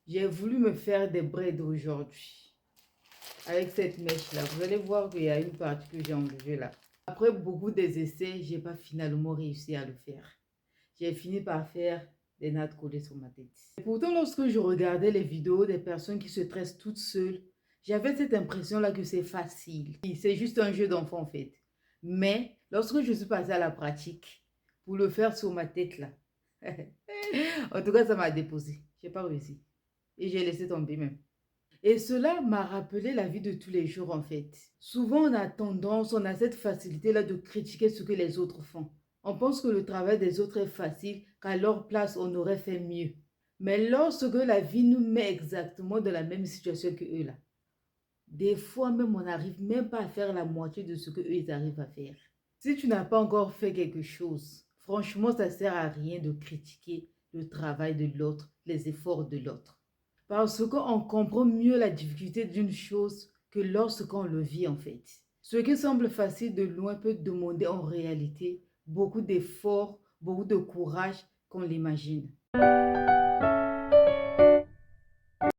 J'ai voulu me faire des braids aujourd'hui. Avec cette mèche-là, vous allez voir qu'il y a une partie que j'ai enlevée là. Après beaucoup des essais, j'ai pas finalement réussi à le faire. J'ai fini par faire des nattes collées sur ma tête. Et pourtant, lorsque je regardais les vidéos des personnes qui se tressent toutes seules, j'avais cette impression-là que c'est facile. C'est juste un jeu d'enfant en fait. Mais lorsque je suis passée à la pratique, pour le faire sur ma tête là, en tout cas, ça m'a déposé. J'ai pas réussi. Et j'ai laissé tomber même. Et cela m'a rappelé la vie de tous les jours en fait. Souvent on a cette facilité-là de critiquer ce que les autres font. On pense que le travail des autres est facile, qu'à leur place on aurait fait mieux. Mais lorsque la vie nous met exactement dans la même situation que eux là, des fois même on n'arrive même pas à faire la moitié de ce que eux ils arrivent à faire. Si tu n'as pas encore fait quelque chose, franchement ça sert à rien de critiquer le travail de l'autre, les efforts de l'autre. Parce qu'on comprend mieux la difficulté d'une chose que lorsqu'on le vit en fait. Ce qui semble facile de loin peut demander en réalité beaucoup d'efforts, beaucoup de courage qu'on l'imagine.